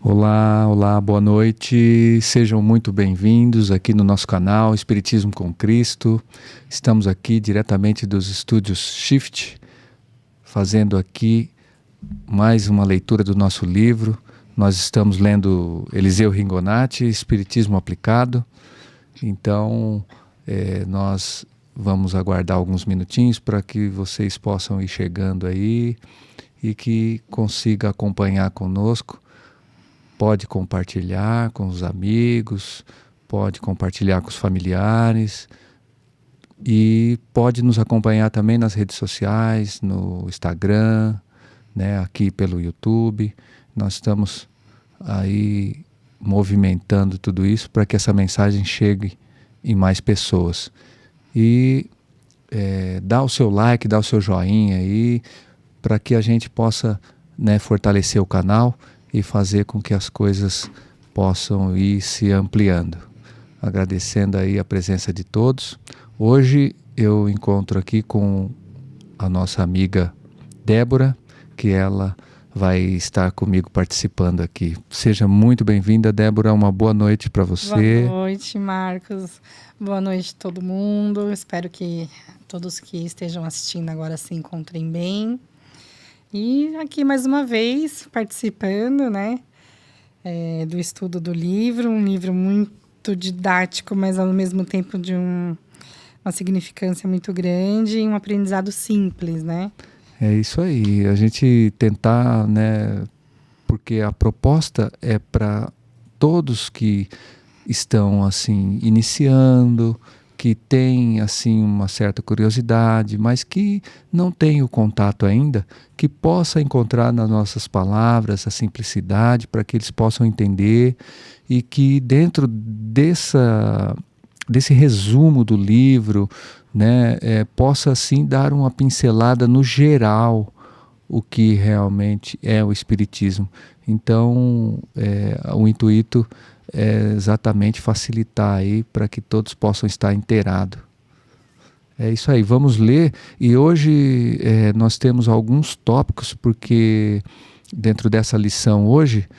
Olá, olá, boa noite. Sejam muito bem-vindos aqui no nosso canal Espiritismo com Cristo. Estamos aqui diretamente dos estúdios Shift, fazendo aqui mais uma leitura do nosso livro. Nós estamos lendo Eliseu Ringonati, Espiritismo Aplicado. Então, nós vamos aguardar alguns minutinhos para que vocês possam ir chegando aí e que consiga acompanhar conosco. Pode compartilhar com os amigos, pode compartilhar com os familiares e pode nos acompanhar também nas redes sociais, no Instagram, né, aqui pelo YouTube. Nós estamos aí movimentando tudo isso para que essa mensagem chegue em mais pessoas. E dá o seu like, dá o seu joinha aí, para que a gente possa, né, fortalecer o canal e fazer com que as coisas possam ir se ampliando. Agradecendo aí a presença de todos. Hoje eu encontro aqui com a nossa amiga Débora, que ela vai estar comigo participando aqui. Seja muito bem-vinda, Débora. Uma boa noite para você. Boa noite, Marcos. Boa noite a todo mundo. Espero que todos que estejam assistindo agora se encontrem bem. E aqui mais uma vez participando, né, do estudo do livro, um livro muito didático, mas ao mesmo tempo de uma significância muito grande e um aprendizado simples, né? É isso aí, a gente tentar, né, porque a proposta é para todos que estão assim iniciando, que têm assim uma certa curiosidade, mas que não têm o contato ainda, que possa encontrar nas nossas palavras a simplicidade para que eles possam entender e que dentro desse resumo do livro, né, possa assim dar uma pincelada no geral o que realmente é o Espiritismo. Então, o intuito é exatamente facilitar aí para que todos possam estar inteirados. É isso aí, vamos ler. E hoje nós temos alguns tópicos, porque dentro dessa lição hoje,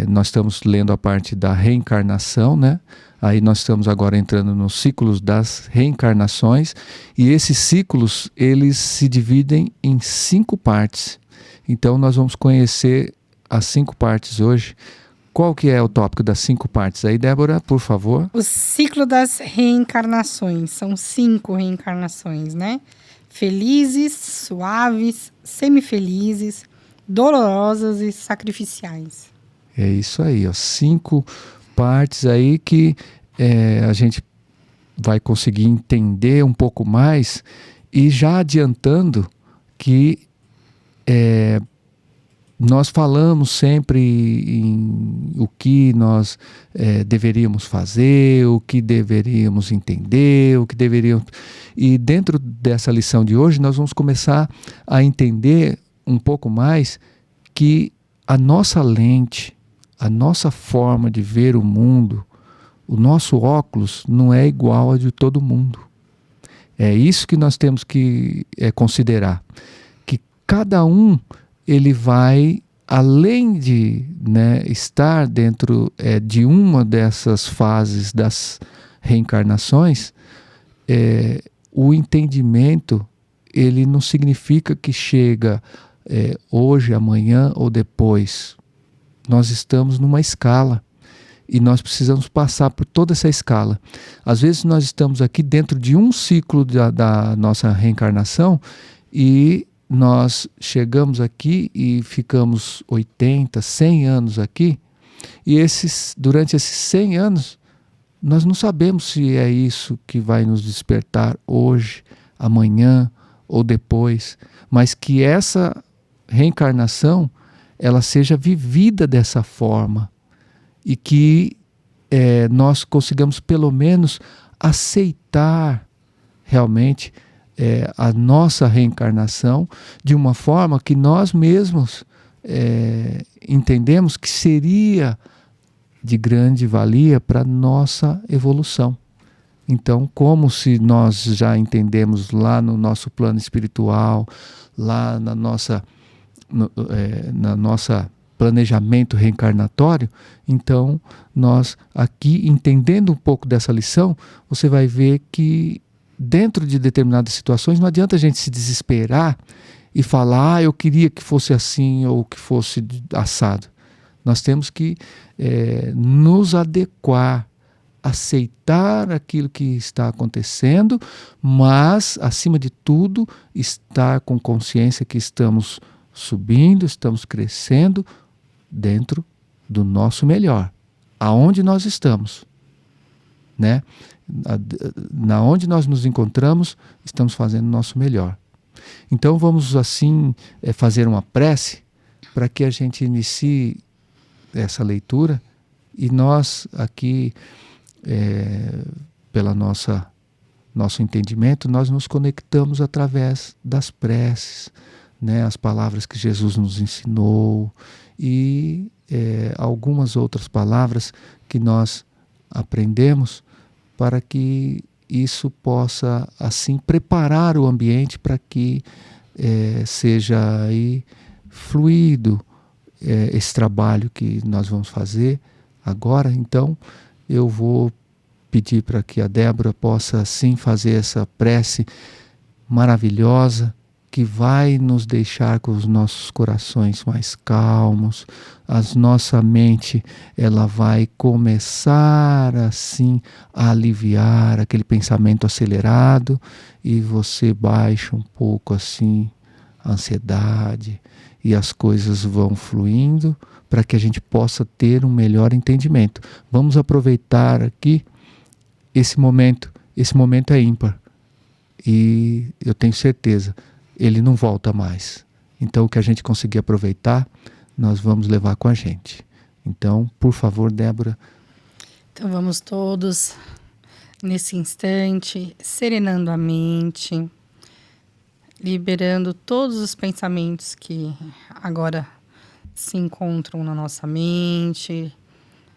nós estamos lendo a parte da reencarnação, né? Aí nós estamos agora entrando nos ciclos das reencarnações, e esses ciclos, eles se dividem em 5 partes. Então nós vamos conhecer as 5 partes hoje. Qual que é o tópico das 5 partes aí, Débora, por favor? O ciclo das reencarnações. São 5 reencarnações, né? Felizes, suaves, semifelizes, dolorosas e sacrificiais. É isso aí, ó, 5 partes aí que a gente vai conseguir entender um pouco mais, e já adiantando que nós falamos sempre em o que nós deveríamos fazer, o que deveríamos entender, o que deveríamos... E dentro dessa lição de hoje nós vamos começar a entender um pouco mais que a nossa lente, a nossa forma de ver o mundo, o nosso óculos não é igual a de todo mundo. É isso que nós temos que considerar. Que cada um, ele vai, além de, né, estar dentro de uma dessas fases das reencarnações, o entendimento, ele não significa que chega hoje, amanhã ou depois. Nós estamos numa escala e nós precisamos passar por toda essa escala. Às vezes nós estamos aqui dentro de um ciclo da nossa reencarnação e nós chegamos aqui e ficamos 80, 100 anos aqui, e durante esses 100 anos nós não sabemos se é isso que vai nos despertar hoje, amanhã ou depois, mas que essa reencarnação ela seja vivida dessa forma e que nós consigamos pelo menos aceitar realmente a nossa reencarnação de uma forma que nós mesmos entendemos que seria de grande valia para a nossa evolução. Então, como se nós já entendemos lá no nosso plano espiritual, lá na nossa planejamento reencarnatório, então nós aqui, entendendo um pouco dessa lição, você vai ver que dentro de determinadas situações não adianta a gente se desesperar e falar, eu queria que fosse assim ou que fosse assado. Nós temos que nos adequar, aceitar aquilo que está acontecendo, mas, acima de tudo, estar com consciência que estamos subindo, estamos crescendo dentro do nosso melhor. Aonde nós estamos, né? Na onde nós nos encontramos, estamos fazendo o nosso melhor. Então vamos assim fazer uma prece para que a gente inicie essa leitura e nós aqui, pela nosso entendimento, nós nos conectamos através das preces, né, as palavras que Jesus nos ensinou e algumas outras palavras que nós aprendemos para que isso possa assim preparar o ambiente para que seja aí fluido esse trabalho que nós vamos fazer agora. Então eu vou pedir para que a Débora possa assim fazer essa prece maravilhosa que vai nos deixar com os nossos corações mais calmos, a nossa mente ela vai começar assim a aliviar aquele pensamento acelerado e você baixa um pouco assim a ansiedade e as coisas vão fluindo para que a gente possa ter um melhor entendimento. Vamos aproveitar aqui esse momento é ímpar e eu tenho certeza ele não volta mais. Então, o que a gente conseguir aproveitar, nós vamos levar com a gente. Então, por favor, Débora. Então, vamos todos, nesse instante, serenando a mente, liberando todos os pensamentos que agora se encontram na nossa mente,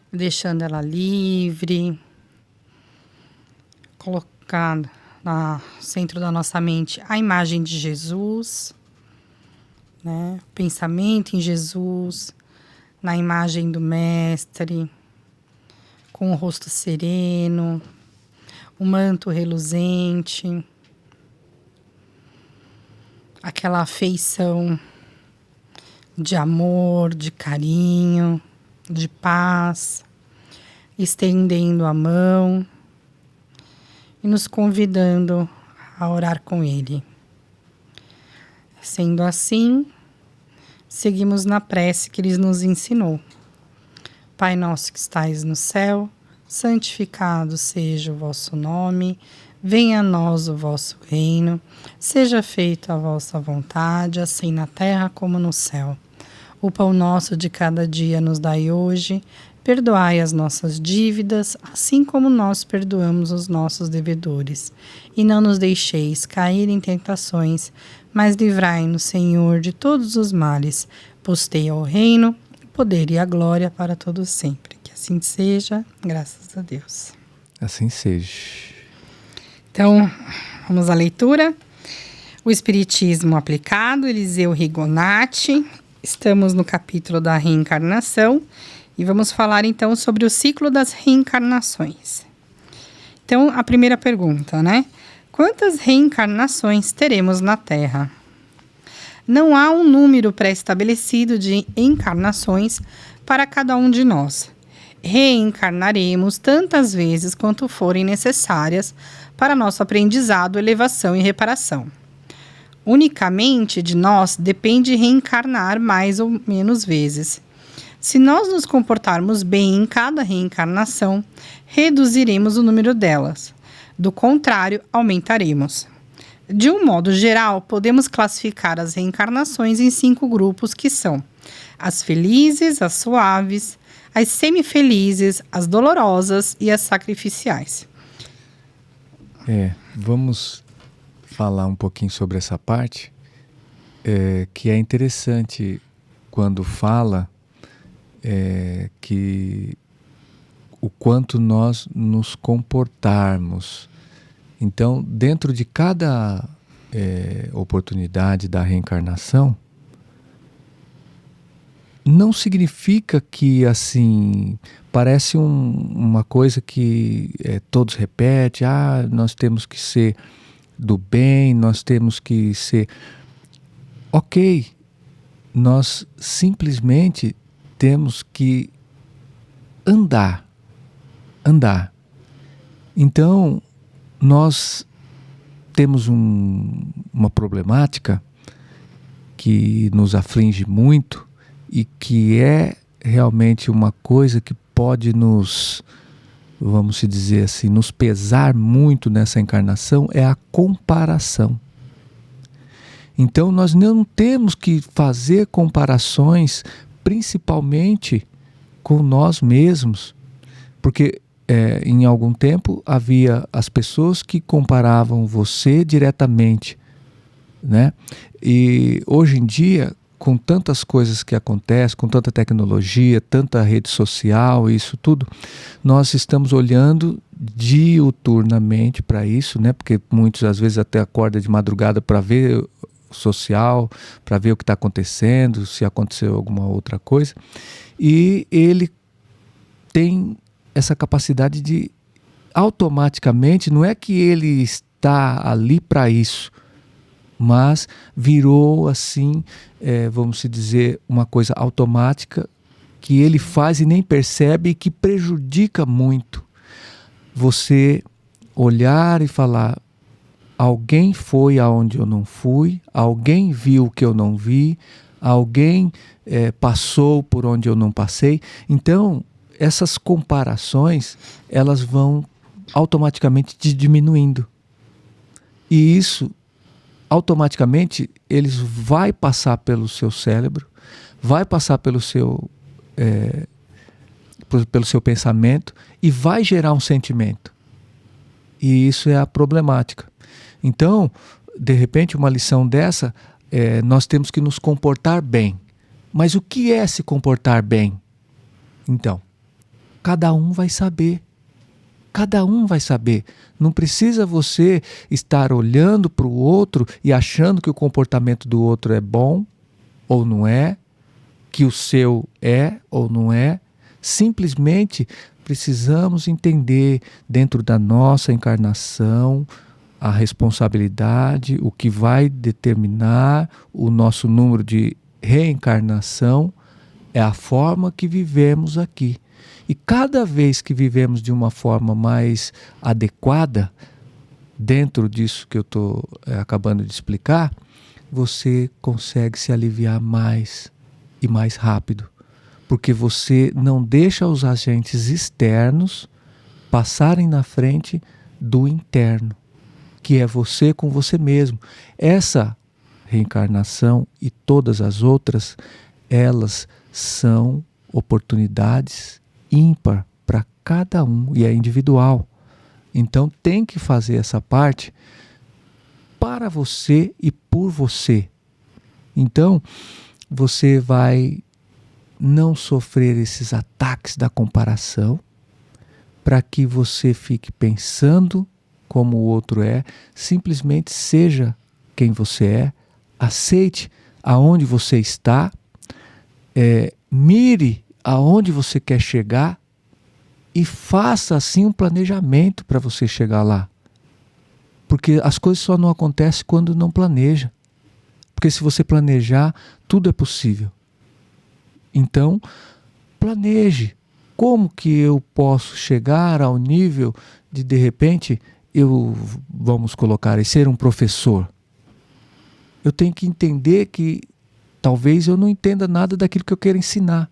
deixando ela livre, colocando no centro da nossa mente a imagem de Jesus, né? Pensamento em Jesus, na imagem do Mestre, com o rosto sereno, o manto reluzente, aquela afeição de amor, de carinho, de paz, estendendo a mão e nos convidando a orar com Ele. Sendo assim, seguimos na prece que Ele nos ensinou. Pai nosso que estais no céu, santificado seja o vosso nome, venha a nós o vosso reino, seja feita a vossa vontade, assim na terra como no céu. O pão nosso de cada dia nos dai hoje, perdoai as nossas dívidas, assim como nós perdoamos os nossos devedores. E não nos deixeis cair em tentações, mas livrai-nos, Senhor, de todos os males. Pois teu é o reino, o poder e a glória para todos sempre. Que assim seja, graças a Deus. Assim seja. Então, vamos à leitura. O Espiritismo aplicado, Eliseu Rigonati. Estamos no capítulo da reencarnação. E vamos falar, então, sobre o ciclo das reencarnações. Então, a primeira pergunta, né? Quantas reencarnações teremos na Terra? Não há um número pré-estabelecido de encarnações para cada um de nós. Reencarnaremos tantas vezes quanto forem necessárias para nosso aprendizado, elevação e reparação. Unicamente de nós depende reencarnar mais ou menos vezes. Se nós nos comportarmos bem em cada reencarnação, reduziremos o número delas. Do contrário, aumentaremos. De um modo geral, podemos classificar as reencarnações em 5 grupos que são as felizes, as suaves, as semifelizes, as dolorosas e as sacrificiais. Vamos falar um pouquinho sobre essa parte, que é interessante quando fala que o quanto nós nos comportarmos. Então, dentro de cada oportunidade da reencarnação, não significa que, assim, parece uma coisa que todos repetem, nós temos que ser do bem, nós temos que ser... Ok, nós simplesmente temos que andar. Então, nós temos uma problemática que nos aflige muito e que é realmente uma coisa que pode vamos dizer assim, nos pesar muito nessa encarnação, é a comparação. Então nós não temos que fazer comparações, principalmente com nós mesmos, porque em algum tempo havia as pessoas que comparavam você diretamente, né? E hoje em dia, com tantas coisas que acontecem, com tanta tecnologia, tanta rede social, isso tudo, nós estamos olhando diuturnamente para isso, né? Porque muitos às vezes até acordam de madrugada para ver o social, para ver o que está acontecendo, se aconteceu alguma outra coisa, e ele tem essa capacidade de automaticamente, não é que ele está ali para isso, mas virou assim, vamos dizer, uma coisa automática que ele faz e nem percebe e que prejudica muito. Você olhar e falar, alguém foi aonde eu não fui, alguém viu o que eu não vi, alguém passou por onde eu não passei. Então, essas comparações, elas vão automaticamente te diminuindo. E isso, automaticamente, eles vai passar pelo seu cérebro, vai passar pelo seu pensamento e vai gerar um sentimento. E isso é a problemática. Então, de repente, uma lição dessa, nós temos que nos comportar bem. Mas o que é se comportar bem? Então, cada um vai saber. Cada um vai saber. Não precisa você estar olhando para o outro e achando que o comportamento do outro é bom ou não é, que o seu é ou não é. Simplesmente precisamos entender dentro da nossa encarnação a responsabilidade, o que vai determinar o nosso número de reencarnação é a forma que vivemos aqui. E cada vez que vivemos de uma forma mais adequada, dentro disso que eu estou acabando de explicar, você consegue se aliviar mais e mais rápido. Porque você não deixa os agentes externos passarem na frente do interno, que é você com você mesmo. Essa reencarnação e todas as outras, elas são oportunidades ímpar para cada um e é individual. Então tem que fazer essa parte para você e por você. Então você vai não sofrer esses ataques da comparação, para que você fique pensando como o outro é, simplesmente seja quem você é, aceite aonde você está, mire aonde você quer chegar e faça assim um planejamento para você chegar lá. Porque as coisas só não acontecem quando não planeja. Porque se você planejar, tudo é possível. Então, planeje. Como que eu posso chegar ao nível de repente, vamos colocar aí, ser um professor? Eu tenho que entender que talvez eu não entenda nada daquilo que eu quero ensinar.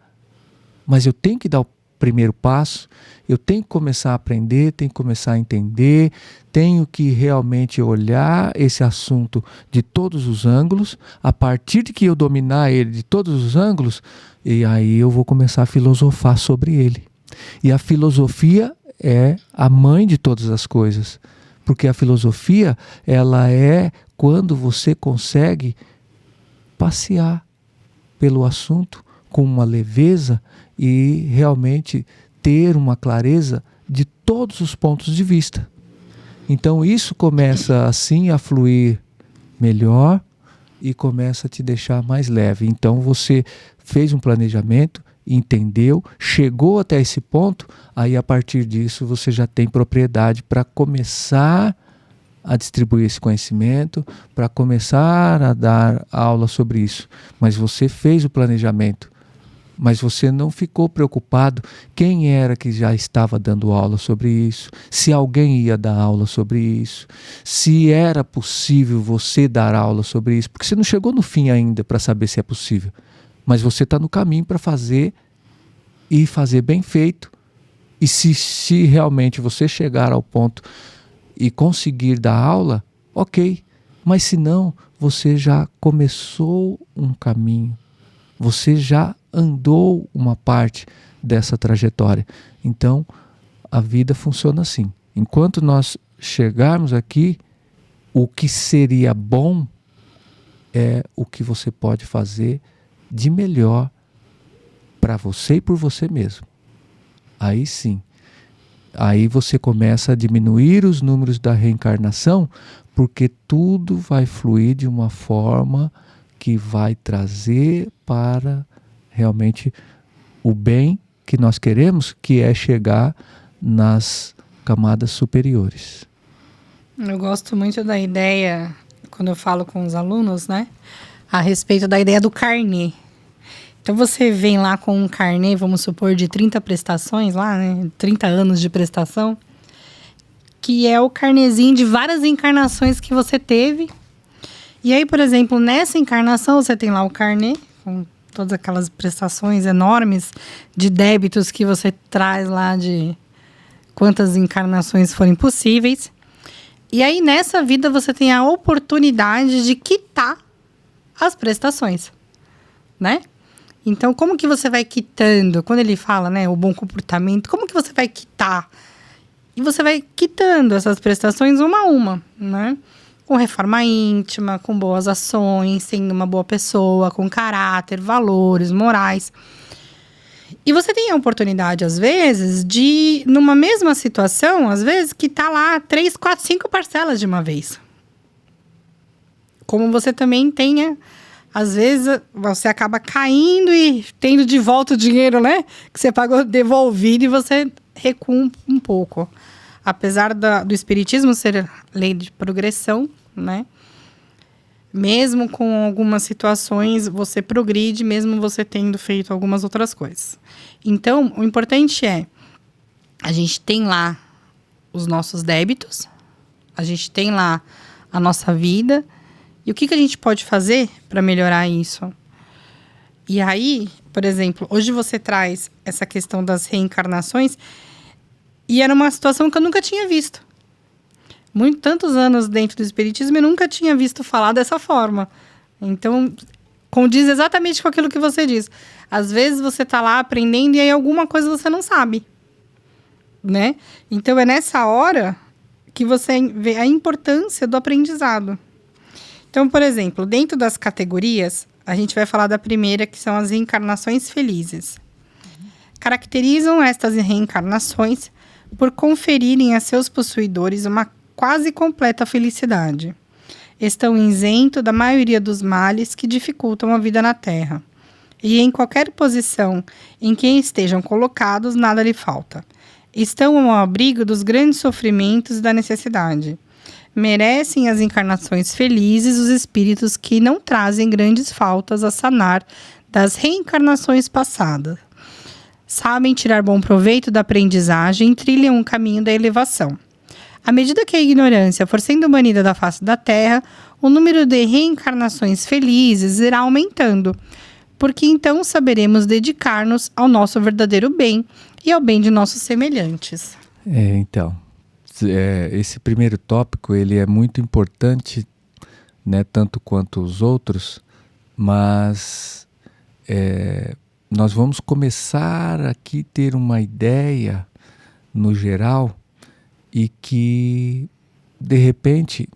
Mas eu tenho que dar o primeiro passo, eu tenho que começar a aprender, tenho que começar a entender, tenho que realmente olhar esse assunto de todos os ângulos. A partir de que eu dominar ele de todos os ângulos, e aí eu vou começar a filosofar sobre ele. E a filosofia é a mãe de todas as coisas, porque a filosofia, ela é quando você consegue passear pelo assunto com uma leveza e realmente ter uma clareza de todos os pontos de vista. Então isso começa assim a fluir melhor e começa a te deixar mais leve. Então você fez um planejamento, entendeu, chegou até esse ponto, aí a partir disso você já tem propriedade para começar a distribuir esse conhecimento, para começar a dar aula sobre isso. Mas você fez o planejamento, mas você não ficou preocupado quem era que já estava dando aula sobre isso, se alguém ia dar aula sobre isso, se era possível você dar aula sobre isso, porque você não chegou no fim ainda para saber se é possível, mas você está no caminho para fazer e fazer bem feito. E se realmente você chegar ao ponto e conseguir dar aula, ok, mas se não, você já começou um caminho, você já andou uma parte dessa trajetória. Então, a vida funciona assim. Enquanto nós chegarmos aqui, o que seria bom é o que você pode fazer de melhor para você e por você mesmo. Aí sim, aí você começa a diminuir os números da reencarnação, porque tudo vai fluir de uma forma que vai trazer para realmente o bem que nós queremos, que é chegar nas camadas superiores. Eu gosto muito da ideia, quando eu falo com os alunos, né, a respeito da ideia do carnê. Então você vem lá com um carnê, vamos supor, de 30 prestações lá, né, 30 anos de prestação, que é o carnezinho de várias encarnações que você teve. E aí, por exemplo, nessa encarnação você tem lá o carnê, com todas aquelas prestações enormes de débitos que você traz lá de quantas encarnações forem possíveis. E aí, nessa vida, você tem a oportunidade de quitar as prestações, né? Então, como que você vai quitando? Quando ele fala, né, o bom comportamento, como que você vai quitar? E você vai quitando essas prestações uma a uma, né? Com reforma íntima, com boas ações, sendo uma boa pessoa, com caráter, valores, morais. E você tem a oportunidade, às vezes, de, numa mesma situação, às vezes, quitar lá 3, 4, 5 parcelas de uma vez. Como você também tenha... Às vezes, você acaba caindo e tendo de volta o dinheiro, né? Que você pagou devolvido e você recua um pouco. Apesar do espiritismo ser lei de progressão, né? Mesmo com algumas situações, você progride, mesmo você tendo feito algumas outras coisas. Então, o importante é, a gente tem lá os nossos débitos, a gente tem lá a nossa vida. E o que a gente pode fazer para melhorar isso? E aí, por exemplo, hoje você traz essa questão das reencarnações e era uma situação que eu nunca tinha visto. Tantos anos dentro do espiritismo eu nunca tinha visto falar dessa forma. Então, condiz exatamente com aquilo que você diz. Às vezes você está lá aprendendo e aí alguma coisa você não sabe, né? Então, é nessa hora que você vê a importância do aprendizado. Então, por exemplo, dentro das categorias, a gente vai falar da primeira, que são as reencarnações felizes. Caracterizam estas reencarnações por conferirem a seus possuidores uma quase completa felicidade. Estão isentos da maioria dos males que dificultam a vida na Terra. E em qualquer posição em que estejam colocados, nada lhe falta. Estão ao abrigo dos grandes sofrimentos e da necessidade. Merecem as encarnações felizes os espíritos que não trazem grandes faltas a sanar das reencarnações passadas. Sabem tirar bom proveito da aprendizagem e trilham um caminho da elevação. À medida que a ignorância for sendo banida da face da Terra, o número de reencarnações felizes irá aumentando, porque então saberemos dedicar-nos ao nosso verdadeiro bem e ao bem de nossos semelhantes. Então... esse primeiro tópico ele é muito importante, né, tanto quanto os outros, mas nós vamos começar aqui a ter uma ideia no geral e que, de repente,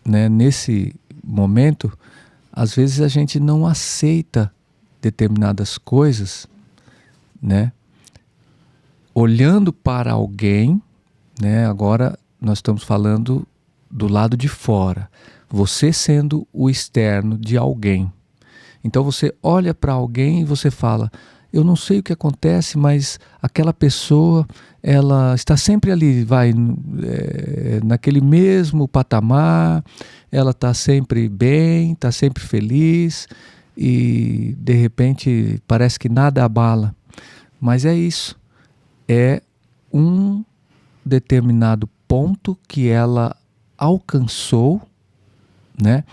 né, nesse momento, às vezes a gente não aceita determinadas coisas, né, olhando para alguém, né? Agora nós estamos falando do lado de fora. Você sendo o externo de alguém. Então você olha para alguém e você fala, eu não sei o que acontece, mas aquela pessoa, ela está sempre ali, naquele mesmo patamar, ela está sempre bem, está sempre feliz e de repente parece que nada abala. Mas é isso, é um determinado ponto que ela alcançou, né?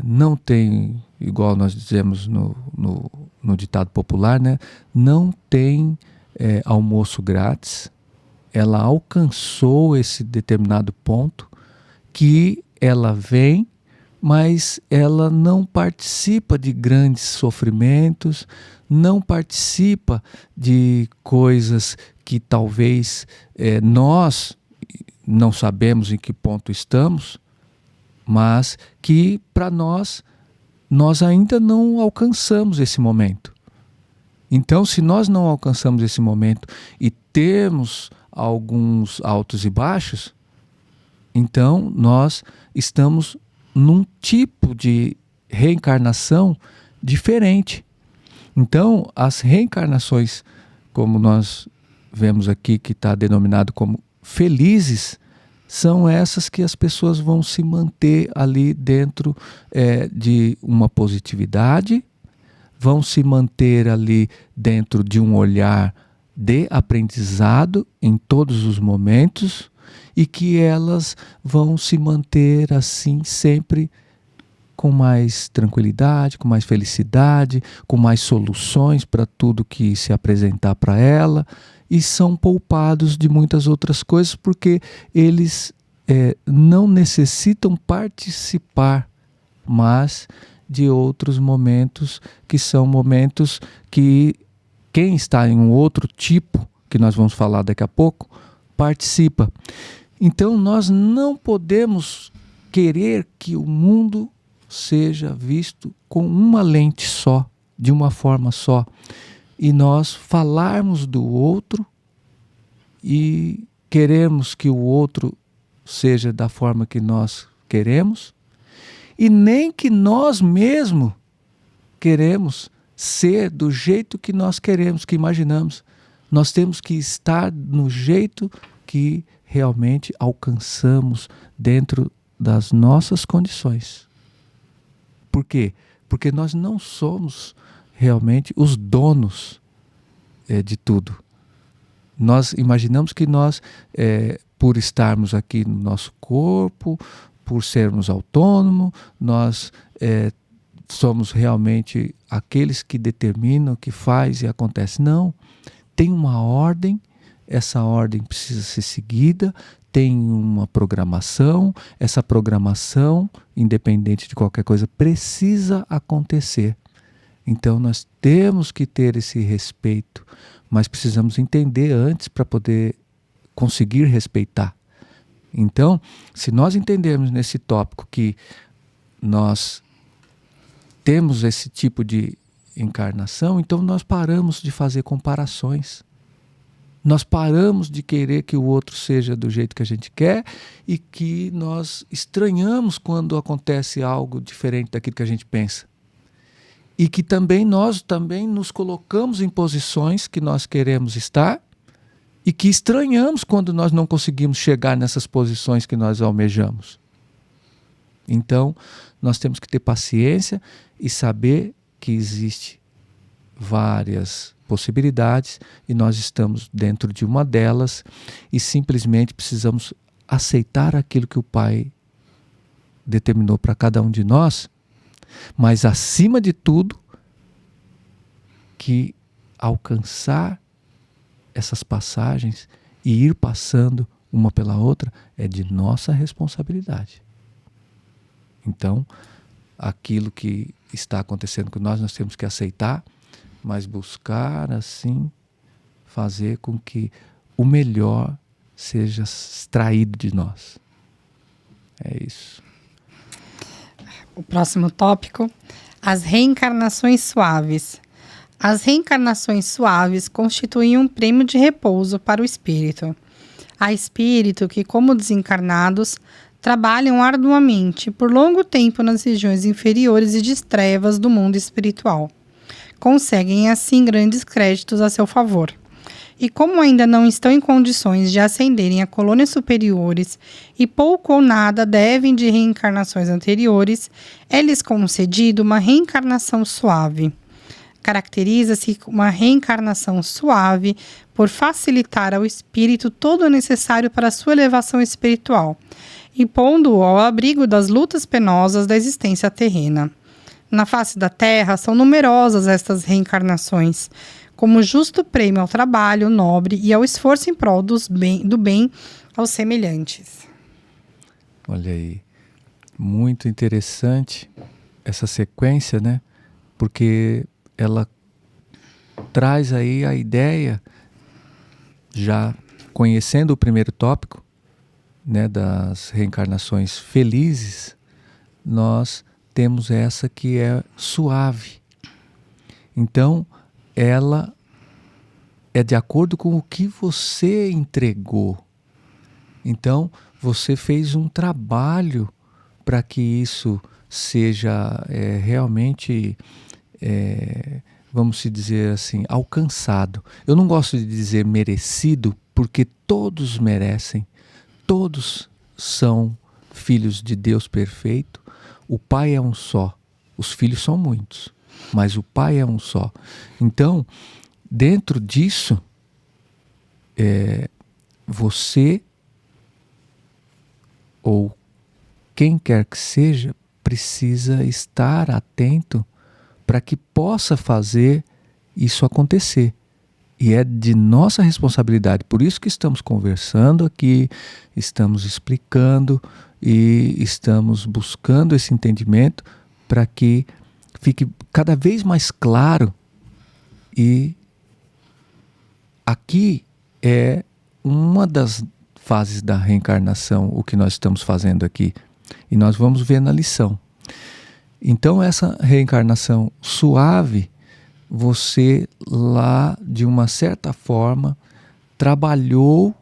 Não tem, igual nós dizemos no ditado popular, né? Não tem almoço grátis. Ela alcançou esse determinado ponto que ela vem, mas ela não participa de grandes sofrimentos, não participa de coisas que talvez nós não sabemos em que ponto estamos, mas que para nós ainda não alcançamos esse momento. Então, se nós não alcançamos esse momento e temos alguns altos e baixos, então nós estamos num tipo de reencarnação diferente. Então, as reencarnações, como nós vemos aqui, que está denominado como felizes, são essas que as pessoas vão se manter ali dentro de uma positividade, vão se manter ali dentro de um olhar de aprendizado em todos os momentos e que elas vão se manter assim sempre com mais tranquilidade, com mais felicidade, com mais soluções para tudo que se apresentar para ela, e são poupados de muitas outras coisas porque eles não necessitam participar mais de outros momentos que são momentos que quem está em um outro tipo, que nós vamos falar daqui a pouco, participa. Então nós não podemos querer que o mundo seja visto com uma lente só, de uma forma só, e nós falarmos do outro e queremos que o outro seja da forma que nós queremos, e nem que nós mesmos queremos ser do jeito que nós queremos, que imaginamos. Nós temos que estar no jeito que realmente alcançamos dentro das nossas condições. Por quê? Porque nós não somos realmente os donos de tudo. Nós imaginamos que nós, por estarmos aqui no nosso corpo, por sermos autônomos, nós somos realmente aqueles que determinam, que faz e acontece. Não, tem uma ordem, essa ordem precisa ser seguida, tem uma programação, essa programação, independente de qualquer coisa, precisa acontecer. Então nós temos que ter esse respeito, mas precisamos entender antes para poder conseguir respeitar. Então, se nós entendermos nesse tópico que nós temos esse tipo de encarnação, então nós paramos de fazer comparações. Nós paramos de querer que o outro seja do jeito que a gente quer e que nós estranhamos quando acontece algo diferente daquilo que a gente pensa. E que também nós nos colocamos em posições que nós queremos estar e que estranhamos quando nós não conseguimos chegar nessas posições que nós almejamos. Então, nós temos que ter paciência e saber que existe várias possibilidades e nós estamos dentro de uma delas e simplesmente precisamos aceitar aquilo que o Pai determinou para cada um de nós, mas acima de tudo, que alcançar essas passagens e ir passando uma pela outra é de nossa responsabilidade. Então, aquilo que está acontecendo com nós temos que aceitar, mas buscar assim, fazer com que o melhor seja extraído de nós. É isso. O próximo tópico, as reencarnações suaves. As reencarnações suaves constituem um prêmio de repouso para o espírito. Há espírito que, como desencarnados, trabalham arduamente por longo tempo nas regiões inferiores e de trevas do mundo espiritual. Conseguem, assim, grandes créditos a seu favor. E como ainda não estão em condições de ascenderem a colônias superiores e pouco ou nada devem de reencarnações anteriores, é-lhes concedido uma reencarnação suave. Caracteriza-se uma reencarnação suave por facilitar ao espírito todo o necessário para a sua elevação espiritual, e pondo-o ao abrigo das lutas penosas da existência terrena. Na face da terra são numerosas estas reencarnações, como justo prêmio ao trabalho nobre e ao esforço em prol do bem aos semelhantes. Olha aí, muito interessante essa sequência, né? Porque ela traz aí a ideia, já conhecendo o primeiro tópico, né, das reencarnações felizes, nós temos essa que é suave. Então, ela é de acordo com o que você entregou. Então, você fez um trabalho para que isso seja realmente, vamos dizer assim, alcançado. Eu não gosto de dizer merecido, porque todos merecem, todos são filhos de Deus perfeito. O Pai é um só, os filhos são muitos, mas o Pai é um só. Então, dentro disso, você ou quem quer que seja precisa estar atento para que possa fazer isso acontecer. E é de nossa responsabilidade. Por isso que estamos conversando aqui, estamos explicando e estamos buscando esse entendimento para que fique cada vez mais claro. E aqui é uma das fases da reencarnação, o que nós estamos fazendo aqui. E nós vamos ver na lição. Então, essa reencarnação suave, você lá, de uma certa forma, trabalhou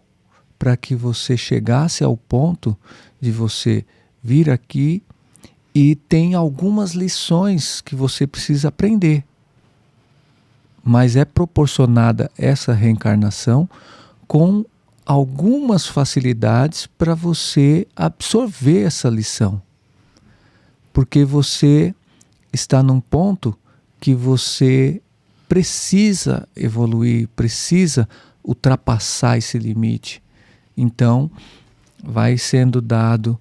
para que você chegasse ao ponto de você vir aqui e tem algumas lições que você precisa aprender. Mas é proporcionada essa reencarnação com algumas facilidades para você absorver essa lição. Porque você está num ponto que você precisa evoluir, precisa ultrapassar esse limite. Então, vai sendo dado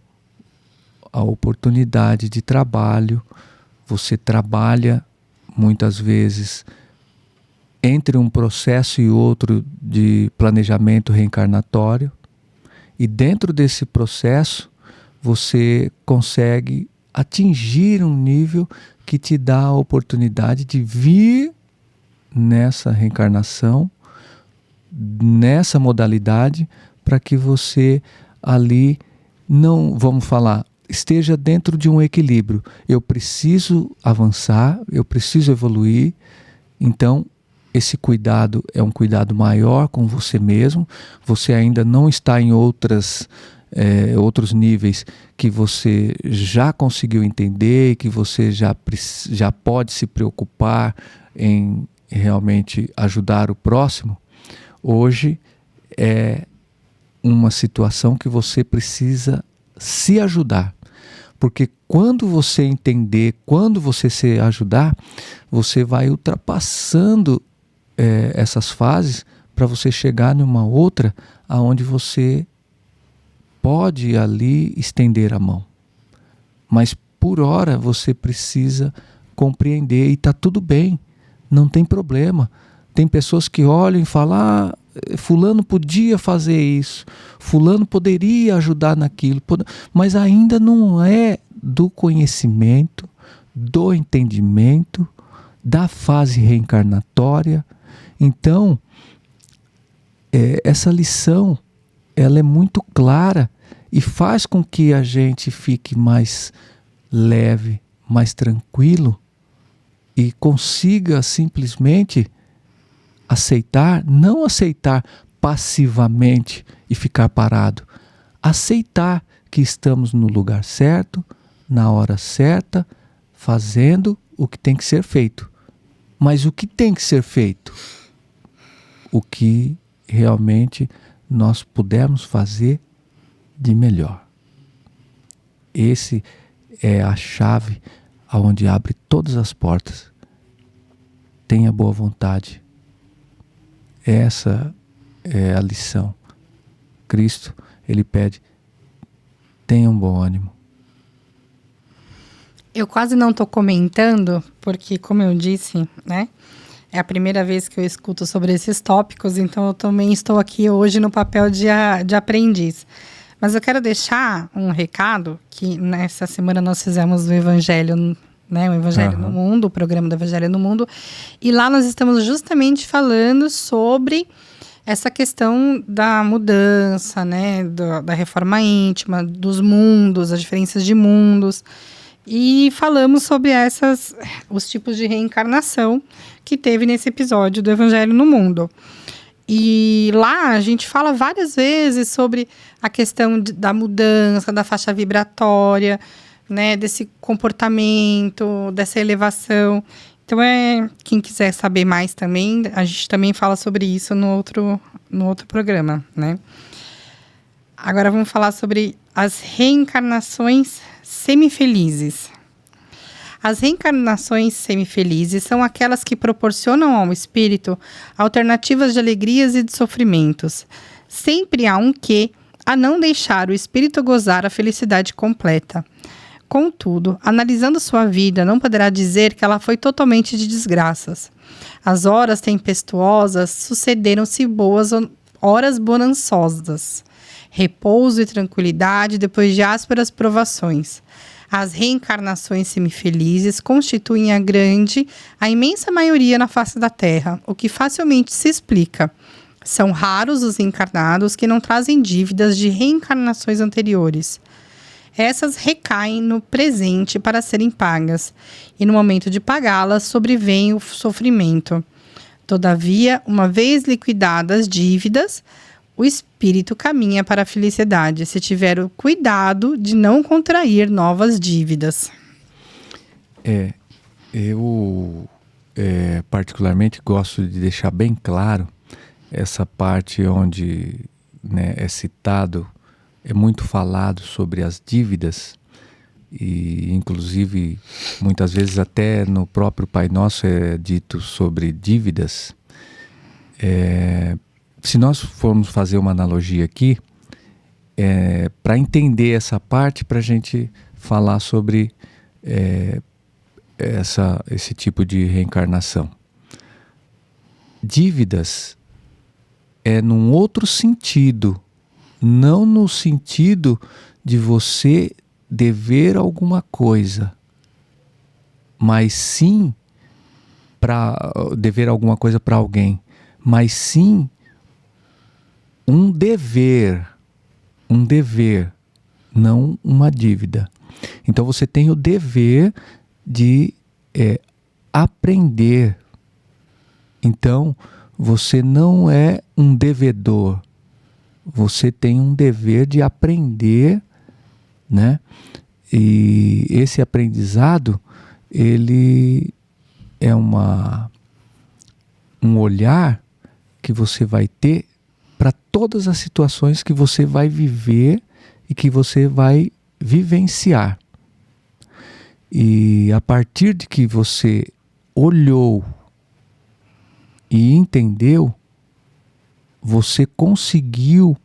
a oportunidade de trabalho. Você trabalha muitas vezes entre um processo e outro de planejamento reencarnatório, e dentro desse processo você consegue atingir um nível que te dá a oportunidade de vir nessa reencarnação, nessa modalidade, para que você ali não, vamos falar, esteja dentro de um equilíbrio. Eu preciso avançar, eu preciso evoluir, então esse cuidado é um cuidado maior com você mesmo. Você ainda não está em outros níveis que você já conseguiu entender, que você já pode se preocupar em realmente ajudar o próximo. Hoje é uma situação que você precisa se ajudar. Porque quando você entender, quando você se ajudar, você vai ultrapassando essas fases para você chegar numa outra aonde você pode ali estender a mão. Mas por hora você precisa compreender, e está tudo bem, não tem problema. Tem pessoas que olham e falam, fulano podia fazer isso, fulano poderia ajudar naquilo, mas ainda não é do conhecimento, do entendimento, da fase reencarnatória. Então, essa lição, ela é muito clara e faz com que a gente fique mais leve, mais tranquilo e consiga simplesmente aceitar, não aceitar passivamente e ficar parado, aceitar que estamos no lugar certo, na hora certa, fazendo o que tem que ser feito. Mas o que tem que ser feito? O que realmente nós pudermos fazer de melhor. Esse é a chave aonde abre todas as portas. Tenha boa vontade. Essa é a lição. Cristo, ele pede, tenha um bom ânimo. Eu quase não estou comentando, porque, como eu disse, né, é a primeira vez que eu escuto sobre esses tópicos, então eu também estou aqui hoje no papel de aprendiz. Mas eu quero deixar um recado, que nessa semana nós fizemos o Evangelho, né, o Evangelho no Mundo, o programa do Evangelho no Mundo, e lá nós estamos justamente falando sobre essa questão da mudança, né, da reforma íntima, dos mundos, as diferenças de mundos. E falamos sobre os tipos de reencarnação que teve nesse episódio do Evangelho no Mundo. E lá a gente fala várias vezes sobre a questão da mudança, da faixa vibratória, né, desse comportamento, dessa elevação. Então, quem quiser saber mais também, a gente também fala sobre isso no outro programa, né? Agora vamos falar sobre as reencarnações semifelizes. As reencarnações semifelizes são aquelas que proporcionam ao espírito alternativas de alegrias e de sofrimentos. Sempre há um quê a não deixar o espírito gozar a felicidade completa. Contudo, analisando sua vida, não poderá dizer que ela foi totalmente de desgraças. As horas tempestuosas sucederam-se horas bonançosas. Repouso e tranquilidade depois de ásperas provações. As reencarnações semifelizes constituem a imensa maioria na face da Terra, o que facilmente se explica. São raros os encarnados que não trazem dívidas de reencarnações anteriores. Essas recaem no presente para serem pagas, e no momento de pagá-las sobrevém o sofrimento. Todavia, uma vez liquidadas as dívidas, o espírito caminha para a felicidade, se tiver o cuidado de não contrair novas dívidas. Eu particularmente gosto de deixar bem claro essa parte onde, né, é citado, é muito falado sobre as dívidas, e inclusive muitas vezes até no próprio Pai Nosso é dito sobre dívidas. Se nós formos fazer uma analogia aqui, para entender essa parte, para a gente falar sobre esse tipo de reencarnação. Dívidas é num outro sentido, não no sentido de você dever alguma coisa, mas sim para dever alguma coisa para alguém, mas sim um dever, não uma dívida. Então você tem o dever de aprender. Então você não é um devedor, você tem um dever de aprender, né? E esse aprendizado, ele é um olhar que você vai ter para todas as situações que você vai viver e que você vai vivenciar. E a partir de que você olhou e entendeu, você conseguiu,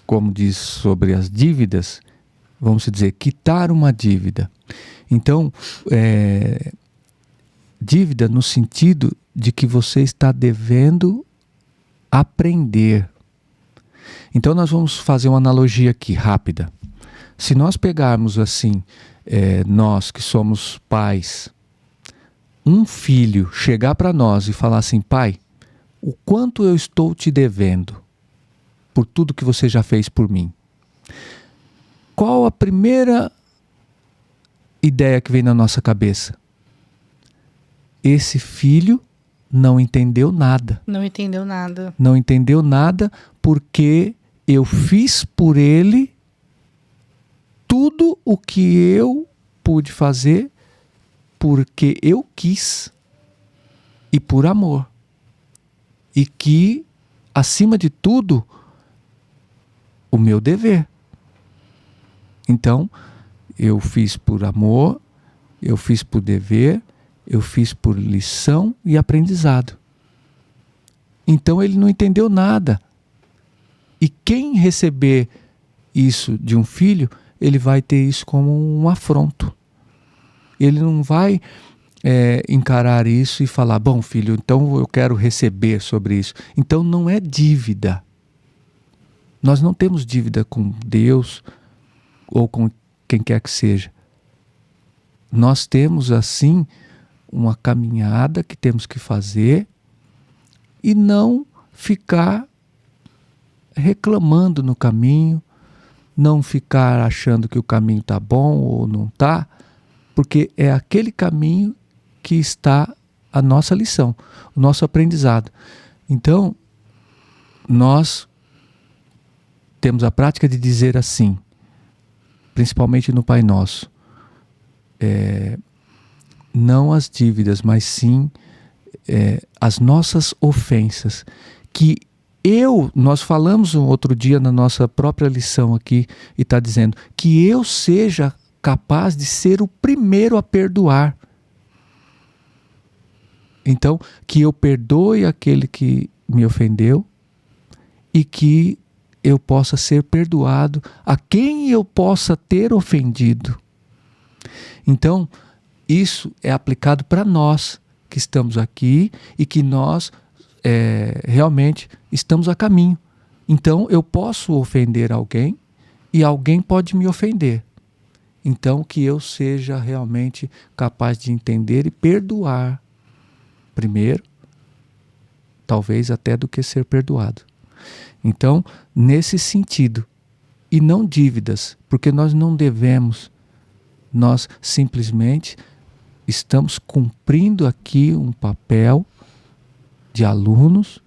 como diz sobre as dívidas, vamos dizer, quitar uma dívida. Então, dívida no sentido de que você está devendo aprender. Então nós vamos fazer uma analogia aqui, rápida. Se nós pegarmos assim, nós que somos pais, um filho chegar para nós e falar assim: pai, o quanto eu estou te devendo por tudo que você já fez por mim? Qual a primeira ideia que vem na nossa cabeça? Esse filho não entendeu nada. Não entendeu nada. Não entendeu nada porque eu fiz por ele tudo o que eu pude fazer porque eu quis e por amor. E que, acima de tudo, o meu dever. Então, eu fiz por amor, eu fiz por dever, eu fiz por lição e aprendizado. Então ele não entendeu nada. E quem receber isso de um filho, ele vai ter isso como um afronto. Ele não vai encarar isso e falar, bom filho, então eu quero receber sobre isso. Então não é dívida. Nós não temos dívida com Deus ou com quem quer que seja. Nós temos assim uma caminhada que temos que fazer e não ficar reclamando no caminho, não ficar achando que o caminho está bom ou não está, porque é aquele caminho que está a nossa lição, o nosso aprendizado. Então, nós temos a prática de dizer assim, principalmente no Pai Nosso, não as dívidas, mas sim as nossas ofensas, que nós falamos um outro dia na nossa própria lição aqui, e está dizendo, que eu seja capaz de ser o primeiro a perdoar. Então, que eu perdoe aquele que me ofendeu e que eu possa ser perdoado a quem eu possa ter ofendido. Então, isso é aplicado para nós que estamos aqui e que nós realmente estamos a caminho. Então, eu posso ofender alguém e alguém pode me ofender. Então, que eu seja realmente capaz de entender e perdoar primeiro, talvez até do que ser perdoado. Então, nesse sentido, e não dívidas, porque nós não devemos, nós simplesmente estamos cumprindo aqui um papel de alunos,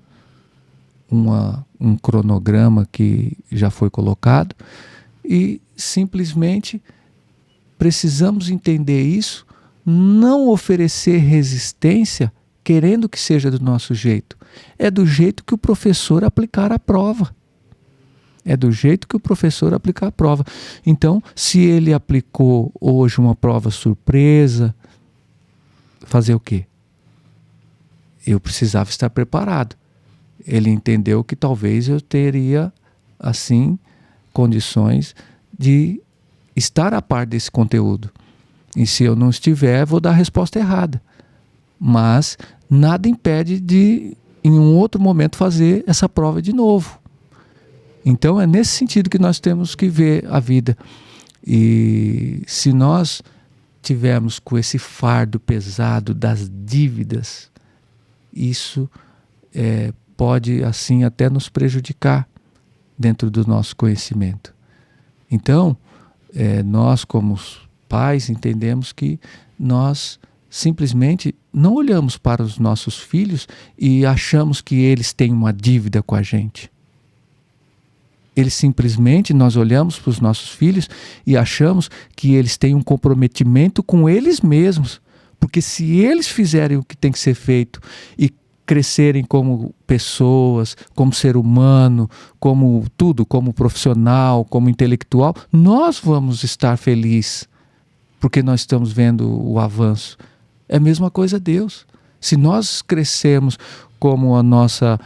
um cronograma que já foi colocado, e simplesmente precisamos entender isso, não oferecer resistência querendo que seja do nosso jeito. É do jeito que o professor aplicar a prova. É do jeito que o professor aplicar a prova. Então, se ele aplicou hoje uma prova surpresa, fazer o quê? Eu precisava estar preparado. Ele entendeu que talvez eu teria, assim, condições de estar a par desse conteúdo. E se eu não estiver, vou dar a resposta errada. Mas nada impede de, em um outro momento, fazer essa prova de novo. Então é nesse sentido que nós temos que ver a vida. E se nós tivermos com esse fardo pesado das dívidas, isso pode assim até nos prejudicar dentro do nosso conhecimento. Então, nós como pais entendemos que nós simplesmente não olhamos para os nossos filhos e achamos que eles têm uma dívida com a gente. Nós olhamos para os nossos filhos e achamos que eles têm um comprometimento com eles mesmos. Porque se eles fizerem o que tem que ser feito e crescerem como pessoas, como ser humano, como tudo, como profissional, como intelectual, nós vamos estar felizes, porque nós estamos vendo o avanço. É a mesma coisa a Deus. Se nós crescermos como a nossa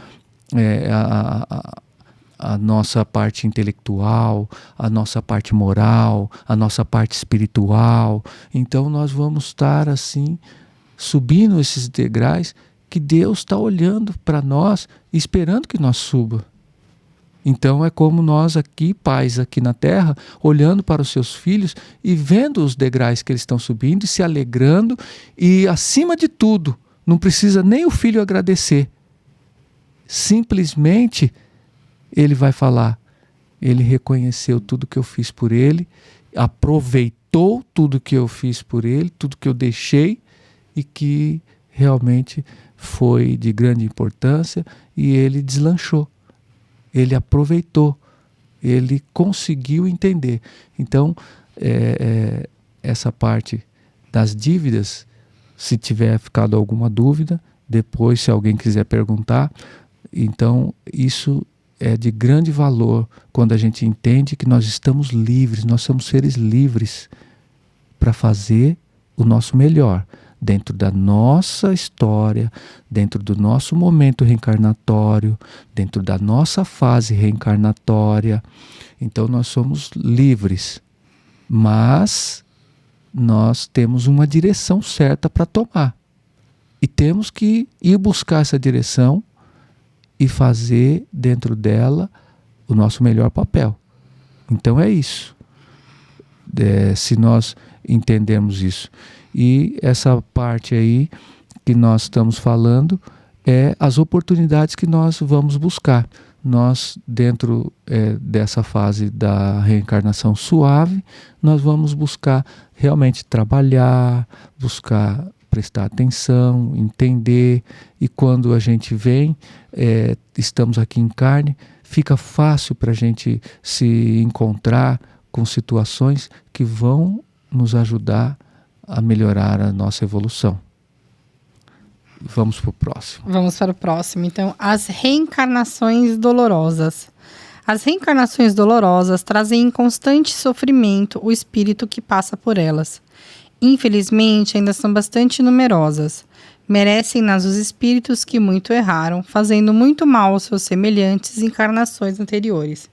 parte intelectual, a nossa parte moral, a nossa parte espiritual, então nós vamos estar assim, subindo esses degraus que Deus está olhando para nós, esperando que nós suba. Então é como nós aqui, pais aqui na terra, olhando para os seus filhos e vendo os degraus que eles estão subindo e se alegrando, e acima de tudo, não precisa nem o filho agradecer. Simplesmente ele vai falar, ele reconheceu tudo que eu fiz por ele, aproveitou tudo que eu fiz por ele, tudo que eu deixei, e que realmente foi de grande importância, e ele deslanchou. Ele aproveitou, ele conseguiu entender. Então, essa parte das dívidas, se tiver ficado alguma dúvida, depois, se alguém quiser perguntar. Então, isso é de grande valor quando a gente entende que nós estamos livres, nós somos seres livres para fazer o nosso melhor, dentro da nossa história, dentro do nosso momento reencarnatório, dentro da nossa fase reencarnatória. Então nós somos livres, mas nós temos uma direção certa para tomar. E temos que ir buscar essa direção e fazer dentro dela o nosso melhor papel. Então é isso. Se nós entendermos isso. E essa parte aí que nós estamos falando é as oportunidades que nós vamos buscar. Nós, dentro dessa fase da reencarnação suave, nós vamos buscar realmente trabalhar, buscar prestar atenção, entender. E quando a gente vem, estamos aqui em carne, fica fácil para a gente se encontrar com situações que vão nos ajudar a melhorar a nossa evolução. Vamos para o próximo. Vamos para o próximo. Então, as reencarnações dolorosas. As reencarnações dolorosas trazem em constante sofrimento o espírito que passa por elas. Infelizmente, ainda são bastante numerosas. Merecem-nas os espíritos que muito erraram, fazendo muito mal aos seus semelhantes em encarnações anteriores.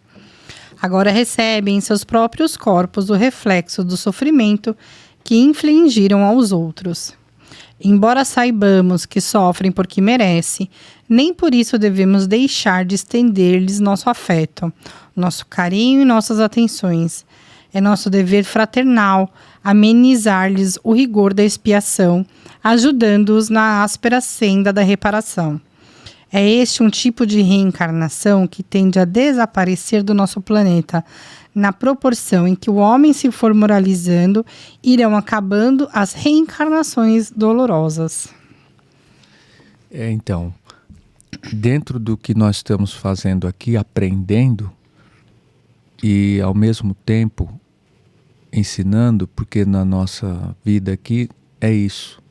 Agora recebem em seus próprios corpos o reflexo do sofrimento que infligiram aos outros. Embora saibamos que sofrem porque merecem, nem por isso devemos deixar de estender-lhes nosso afeto, nosso carinho e nossas atenções. É nosso dever fraternal amenizar-lhes o rigor da expiação, ajudando-os na áspera senda da reparação. É este um tipo de reencarnação que tende a desaparecer do nosso planeta. Na proporção em que o homem se for moralizando, irão acabando as reencarnações dolorosas. Então, dentro do que nós estamos fazendo aqui, aprendendo e ao mesmo tempo ensinando, porque na nossa vida aqui é isso.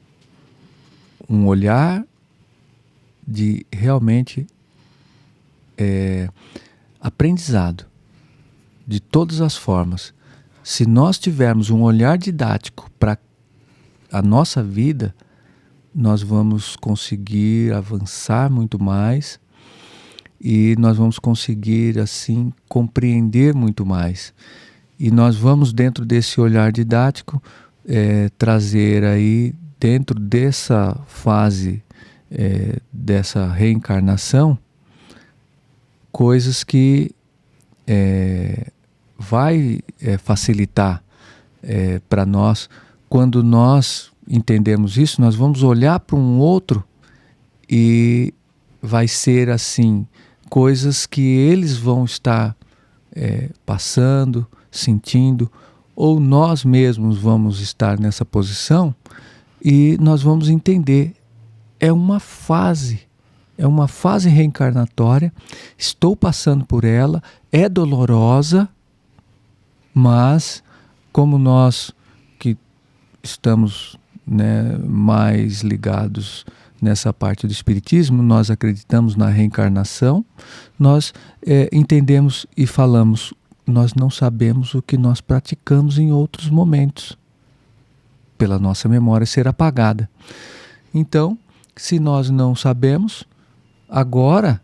Um olhar de realmente aprendizado. De todas as formas, se nós tivermos um olhar didático para a nossa vida, nós vamos conseguir avançar muito mais e nós vamos conseguir, assim, compreender muito mais. E nós vamos, dentro desse olhar didático, trazer aí, dentro dessa fase, dessa reencarnação, coisas que vai facilitar para nós. Quando nós entendemos isso, nós vamos olhar para um outro e vai ser assim, coisas que eles vão estar passando, sentindo, ou nós mesmos vamos estar nessa posição e nós vamos entender. É uma fase reencarnatória, estou passando por ela, é dolorosa, mas como nós que estamos mais ligados nessa parte do espiritismo, nós acreditamos na reencarnação, nós entendemos e falamos, nós não sabemos o que nós praticamos em outros momentos, pela nossa memória ser apagada. Então, se nós não sabemos, agora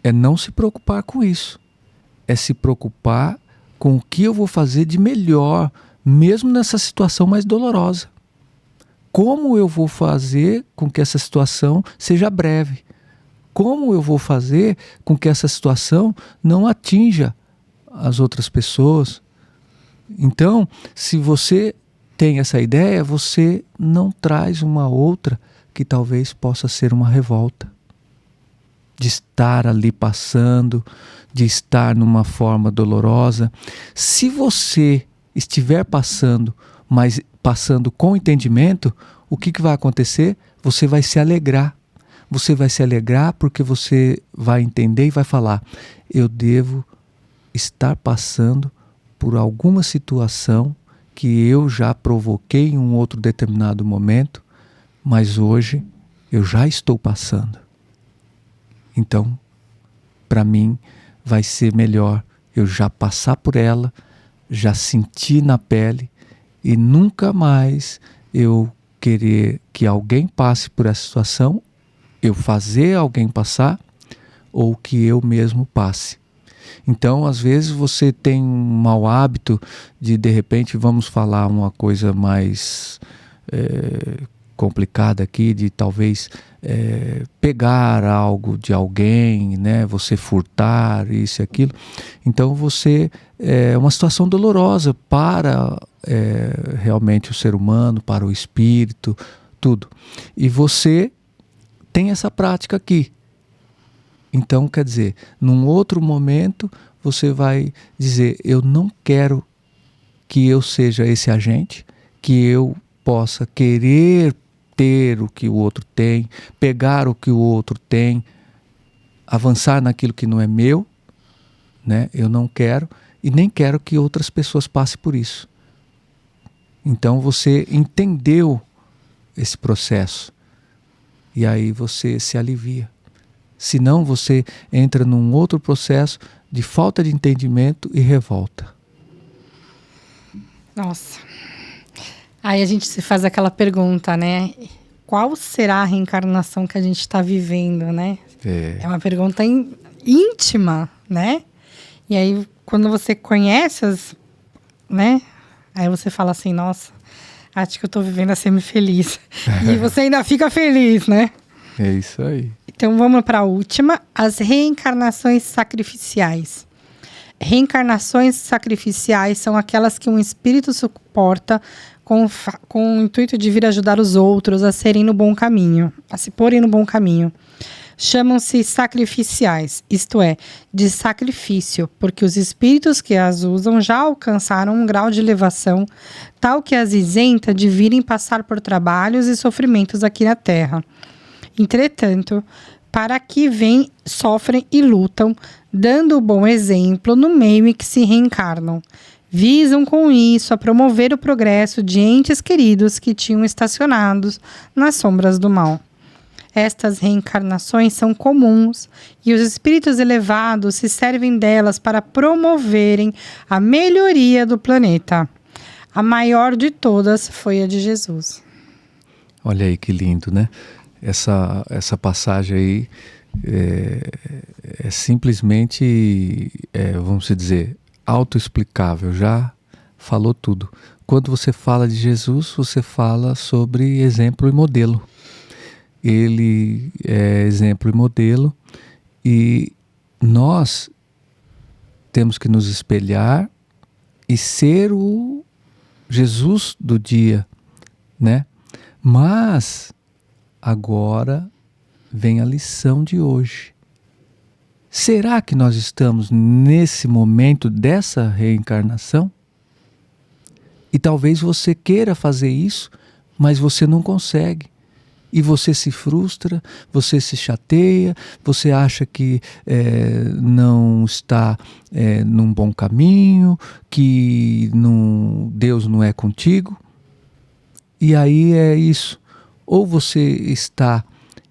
é não se preocupar com isso, é se preocupar com o que eu vou fazer de melhor, mesmo nessa situação mais dolorosa. Como eu vou fazer com que essa situação seja breve? Como eu vou fazer com que essa situação não atinja as outras pessoas? Então, se você tem essa ideia, você não traz uma outra que talvez possa ser uma revolta. De estar ali passando, de estar numa forma dolorosa. Se você estiver passando, mas passando com entendimento, o que vai acontecer? Você vai se alegrar. Você vai se alegrar porque você vai entender e vai falar, eu devo estar passando por alguma situação que eu já provoquei em um outro determinado momento, mas hoje eu já estou passando. Então, para mim, vai ser melhor eu já passar por ela, já sentir na pele e nunca mais eu querer que alguém passe por essa situação, eu fazer alguém passar ou que eu mesmo passe. Então, às vezes você tem um mau hábito de repente, vamos falar uma coisa mais complicada aqui, de talvez pegar algo de alguém, né? Você furtar, isso e aquilo. Então, é uma situação dolorosa para realmente o ser humano, para o espírito, tudo. E você tem essa prática aqui. Então, quer dizer, num outro momento, você vai dizer, eu não quero que eu seja esse agente, que eu possa querer ter o que o outro tem, pegar o que o outro tem, avançar naquilo que não é meu, né? Eu não quero e nem quero que outras pessoas passem por isso. Então, você entendeu esse processo e aí você se alivia. Senão você entra num outro processo de falta de entendimento e revolta. Nossa. Aí a gente se faz aquela pergunta, né? Qual será a reencarnação que a gente está vivendo, né? É uma pergunta íntima, né? E aí, quando você conhece né? Aí você fala assim, nossa, acho que eu estou vivendo a semi-feliz. E você ainda fica feliz, né? É isso aí. Então, vamos para a última. As reencarnações sacrificiais. Reencarnações sacrificiais são aquelas que um espírito suporta com o intuito de vir ajudar os outros a serem no bom caminho, a se porem no bom caminho. Chamam-se sacrificiais, isto é, de sacrifício, porque os espíritos que as usam já alcançaram um grau de elevação tal que as isenta de virem passar por trabalhos e sofrimentos aqui na Terra. Entretanto, para que vêm, sofrem e lutam, dando o bom exemplo no meio em que se reencarnam. Visam com isso a promover o progresso de entes queridos que tinham estacionados nas sombras do mal. Estas reencarnações são comuns e os espíritos elevados se servem delas para promoverem a melhoria do planeta. A maior de todas foi a de Jesus. Olha aí que lindo, né? Essa passagem aí é simplesmente, vamos dizer, autoexplicável, já falou tudo. Quando você fala de Jesus, você fala sobre exemplo e modelo. Ele é exemplo e modelo e nós temos que nos espelhar e ser o Jesus do dia, né? Mas agora vem a lição de hoje. Será que nós estamos nesse momento dessa reencarnação? E talvez você queira fazer isso, mas você não consegue. E você se frustra, você se chateia, você acha que não está num bom caminho, que Deus não é contigo. E aí é isso. Ou você está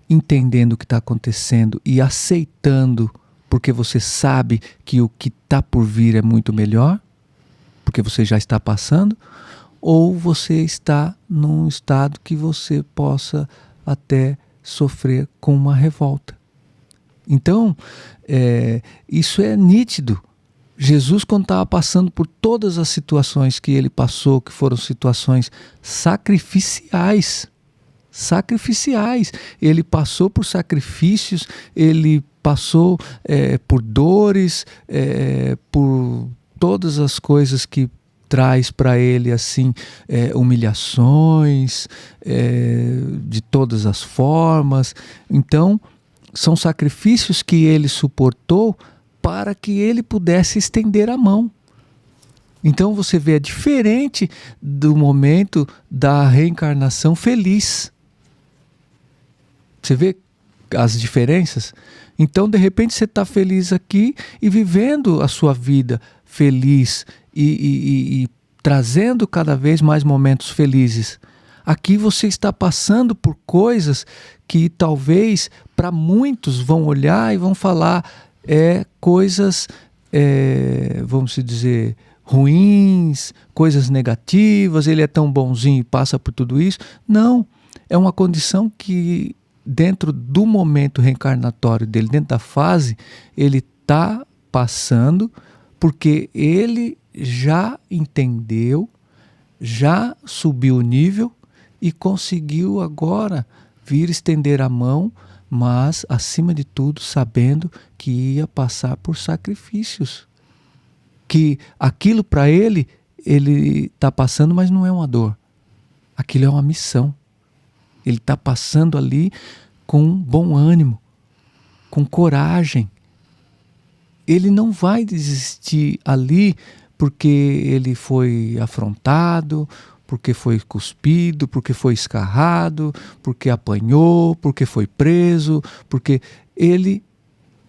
entendendo o que está acontecendo e aceitando, porque você sabe que o que está por vir é muito melhor, porque você já está passando, ou você está num estado que você possa até sofrer com uma revolta. Então, isso é nítido. Jesus, quando estava passando por todas as situações que ele passou, que foram situações sacrificiais, ele passou por sacrifícios, ele passou por dores, por todas as coisas que traz para ele assim humilhações de todas as formas. Então, são sacrifícios que ele suportou para que ele pudesse estender a mão. Então você vê, é diferente do momento da reencarnação feliz. Você vê as diferenças? Então, de repente, você está feliz aqui e vivendo a sua vida feliz e trazendo cada vez mais momentos felizes. Aqui você está passando por coisas que talvez para muitos vão olhar e vão falar coisas, vamos dizer, ruins, coisas negativas, ele é tão bonzinho e passa por tudo isso. Não, é uma condição que dentro do momento reencarnatório dele, dentro da fase, ele está passando porque ele já entendeu, já subiu o nível e conseguiu agora vir estender a mão, mas acima de tudo sabendo que ia passar por sacrifícios. Que aquilo para ele está passando, mas não é uma dor. Aquilo é uma missão. Ele está passando ali com bom ânimo, com coragem. Ele não vai desistir ali porque ele foi afrontado, porque foi cuspido, porque foi escarrado, porque apanhou, porque foi preso, porque ele,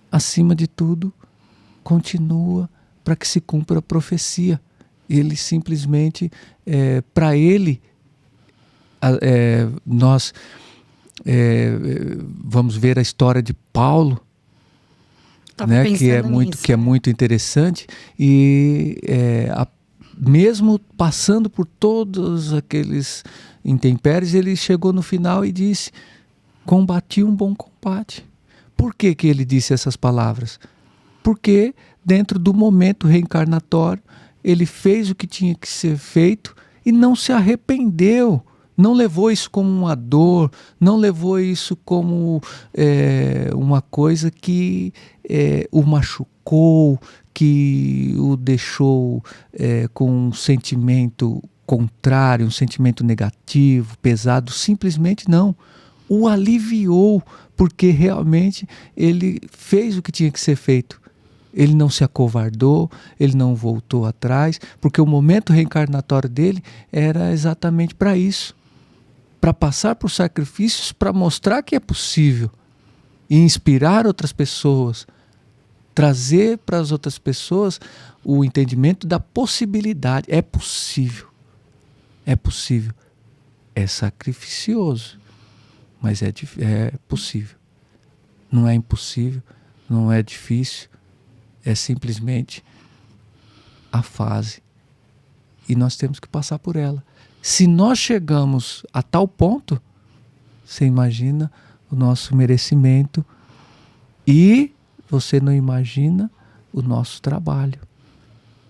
acima de tudo, continua para que se cumpra a profecia. Ele simplesmente, para ele, nós vamos ver a história de Paulo, né, que é muito interessante, e mesmo passando por todos aqueles intempéries, ele chegou no final e disse: combati um bom combate. Por que ele disse essas palavras? Porque dentro do momento reencarnatório ele fez o que tinha que ser feito e não se arrependeu. Não levou isso como uma dor, não levou isso como uma coisa que o machucou, que o deixou com um sentimento contrário, um sentimento negativo, pesado. Simplesmente não. O aliviou, porque realmente ele fez o que tinha que ser feito. Ele não se acovardou, ele não voltou atrás, porque o momento reencarnatório dele era exatamente para isso. Para passar por sacrifícios, para mostrar que é possível e inspirar outras pessoas, trazer para as outras pessoas o entendimento da possibilidade. É possível, é possível. É sacrificioso, mas é possível. Não é impossível, não é difícil, é simplesmente a fase. E nós temos que passar por ela. Se nós chegamos a tal ponto, você imagina o nosso merecimento e você não imagina o nosso trabalho.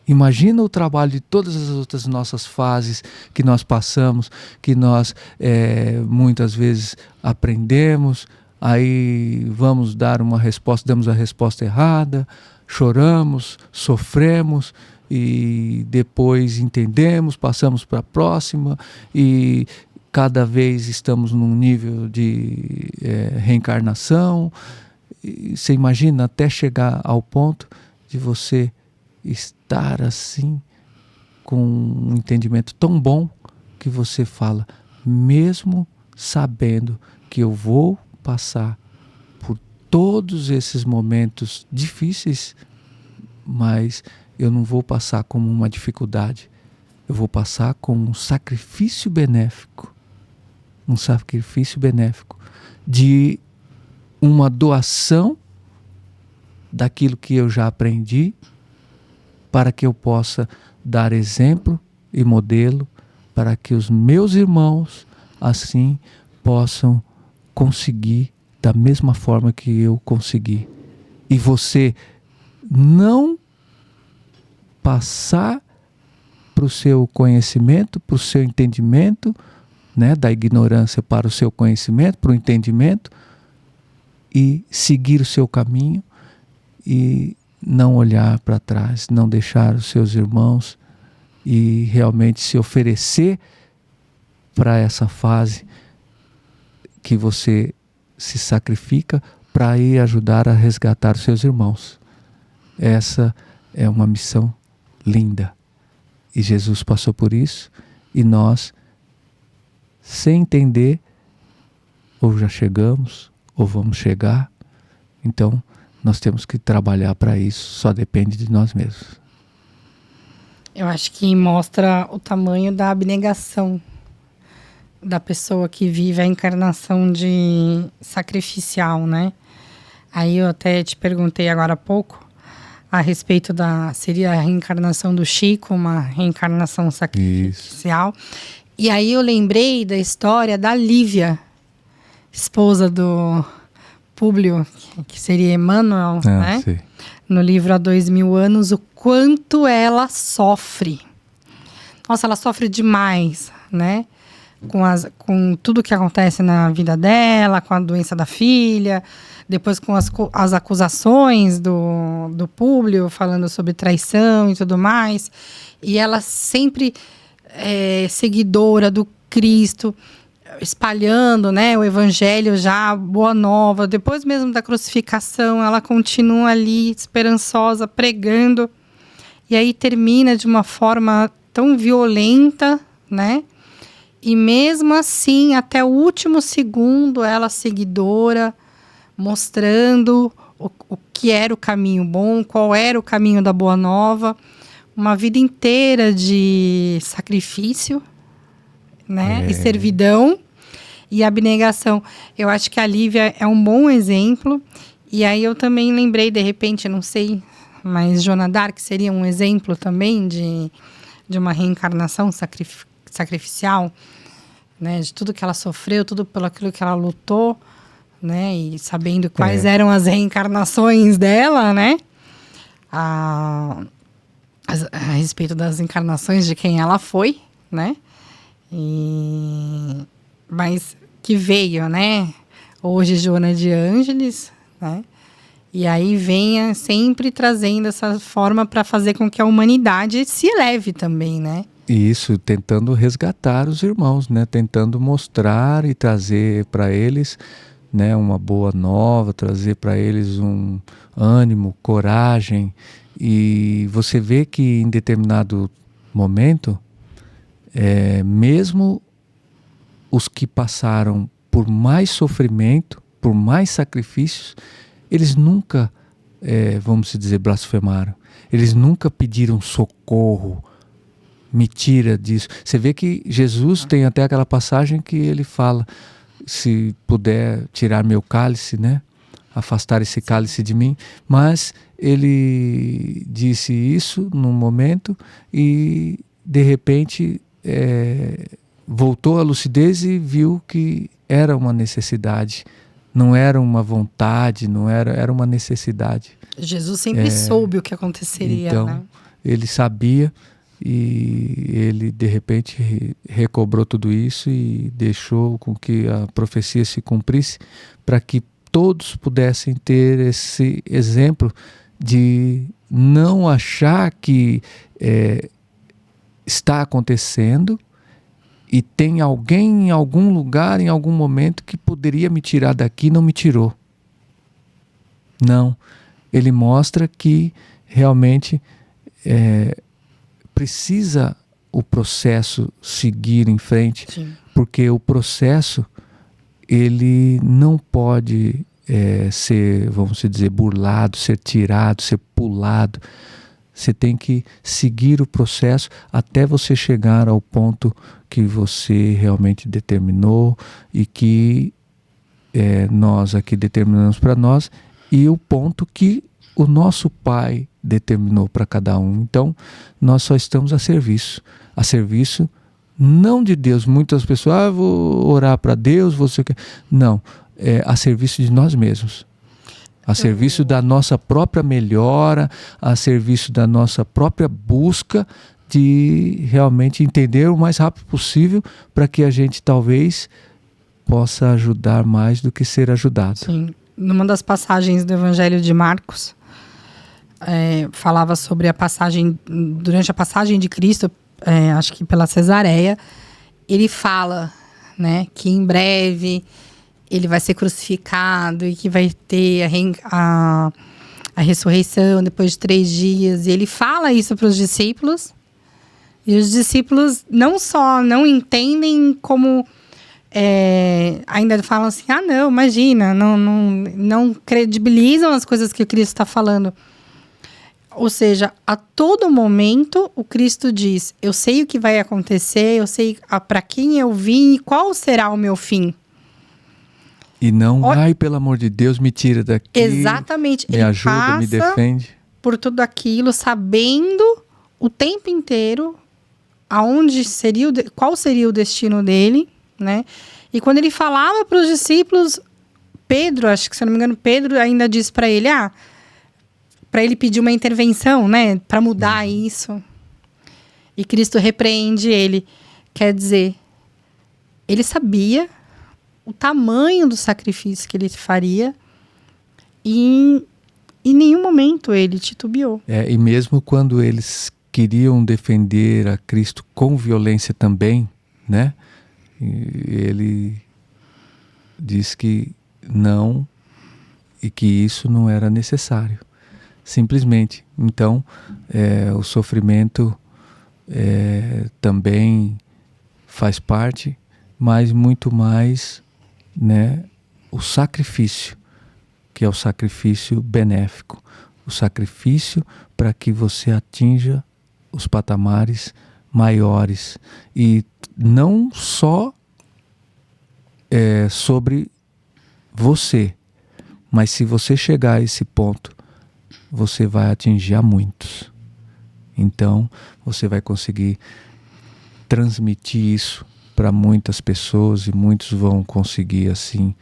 Imagina o trabalho de todas as outras nossas fases que nós passamos, que nós muitas vezes aprendemos, aí vamos dar uma resposta, damos a resposta errada, choramos, sofremos, e depois entendemos, passamos para a próxima e cada vez estamos num nível de reencarnação. E você imagina até chegar ao ponto de você estar assim com um entendimento tão bom que você fala, mesmo sabendo que eu vou passar por todos esses momentos difíceis, mas eu não vou passar como uma dificuldade, eu vou passar como um sacrifício benéfico. Um sacrifício benéfico de uma doação daquilo que eu já aprendi, para que eu possa dar exemplo e modelo para que os meus irmãos assim possam conseguir da mesma forma que eu consegui. E você não passar para o seu conhecimento, para o seu entendimento, né, da ignorância para o seu conhecimento, para o entendimento, e seguir o seu caminho e não olhar para trás, não deixar os seus irmãos e realmente se oferecer para essa fase que você se sacrifica para ir ajudar a resgatar os seus irmãos. Essa é uma missão linda. E Jesus passou por isso e nós, sem entender, ou já chegamos, ou vamos chegar, então nós temos que trabalhar para isso, só depende de nós mesmos. Eu acho que mostra o tamanho da abnegação da pessoa que vive a encarnação de sacrificial, né? Aí eu até te perguntei agora há pouco a respeito seria a reencarnação do Chico, uma reencarnação sacrificial. Isso. E aí eu lembrei da história da Lívia, esposa do Públio, que seria Emmanuel, né? Sim. No livro Há 2000 Anos, o quanto ela sofre. Nossa, ela sofre demais, né? Com tudo que acontece na vida dela, com a doença da filha, depois com as acusações do Públio, falando sobre traição e tudo mais. E ela sempre seguidora do Cristo, espalhando, né, o evangelho já, boa nova. Depois mesmo da crucificação, ela continua ali, esperançosa, pregando. E aí termina de uma forma tão violenta, né? E mesmo assim, até o último segundo, ela seguidora, mostrando o que era o caminho bom, qual era o caminho da boa nova. Uma vida inteira de sacrifício, né? E servidão e abnegação. Eu acho que a Lívia é um bom exemplo. E aí eu também lembrei, de repente, não sei, mas Joana d'Arc seria um exemplo também de uma reencarnação sacrificial, né? De tudo que ela sofreu, tudo pelo aquilo que ela lutou, né? E sabendo quais eram as reencarnações dela, né? A respeito das encarnações de quem ela foi, né? Mas que veio, né? Hoje, Joana de Ângeles, né? E aí venha sempre trazendo essa forma para fazer com que a humanidade se eleve também, né? Isso, tentando resgatar os irmãos, né? Tentando mostrar e trazer para eles, né, uma boa nova, trazer para eles um ânimo, coragem. E você vê que em determinado momento, mesmo os que passaram por mais sofrimento, por mais sacrifícios, eles nunca, vamos dizer, blasfemaram. Eles nunca pediram socorro, me tira disso. Você vê que Jesus tem até aquela passagem que ele fala, se puder tirar meu cálice, né? Afastar esse cálice de mim. Mas ele disse isso num momento e, de repente, voltou à lucidez e viu que era uma necessidade. Não era uma vontade, era uma necessidade. Jesus sempre soube o que aconteceria, então, né? Ele sabia e ele, de repente, recobrou tudo isso e deixou com que a profecia se cumprisse para que todos pudessem ter esse exemplo de não achar que está acontecendo e tem alguém em algum lugar, em algum momento, que poderia me tirar daqui e não me tirou. Não. Ele mostra que realmente precisa o processo seguir em frente. Sim. Porque o processo, ele não pode ser, vamos dizer, burlado, ser tirado, ser pulado. Você tem que seguir o processo até você chegar ao ponto que você realmente determinou e que nós aqui determinamos para nós, e o ponto que o nosso Pai determinou para cada um. Então, nós só estamos a serviço não de Deus. Muitas pessoas, vou orar para Deus, você quer... Não, a serviço de nós mesmos. A serviço da nossa própria melhora, a serviço da nossa própria busca de realmente entender o mais rápido possível para que a gente talvez possa ajudar mais do que ser ajudado. Sim. Numa das passagens do Evangelho de Marcos, falava sobre durante a passagem de Cristo, acho que pela Cesareia, ele fala, né, que em breve ele vai ser crucificado e que vai ter a ressurreição depois de 3 dias. E ele fala isso para os discípulos. E os discípulos não só não entendem como... ainda falam assim, não, imagina, não credibilizam as coisas que o Cristo está falando. Ou seja, a todo momento o Cristo diz: eu sei o que vai acontecer, eu sei para quem eu vim e qual será o meu fim. E não, ai, pelo amor de Deus, me tira daqui. Exatamente. Me Ele ajuda, me defende. Por tudo aquilo, sabendo o tempo inteiro qual seria o destino dele, né? E quando ele falava para os discípulos, Pedro, acho que se eu não me engano, Pedro ainda disse para ele, para ele pedir uma intervenção, né? Para mudar isso. E Cristo repreende ele. Quer dizer, ele sabia o tamanho do sacrifício que ele faria e em nenhum momento ele titubeou. E mesmo quando eles queriam defender a Cristo com violência também, né? Ele diz que não e que isso não era necessário. Simplesmente. Então, o sofrimento também faz parte, mas muito mais, né, o sacrifício, que é o sacrifício benéfico, o sacrifício para que você atinja os patamares maiores. E não só sobre você, mas se você chegar a esse ponto, você vai atingir a muitos. Então, você vai conseguir transmitir isso para muitas pessoas e muitos vão conseguir, assim,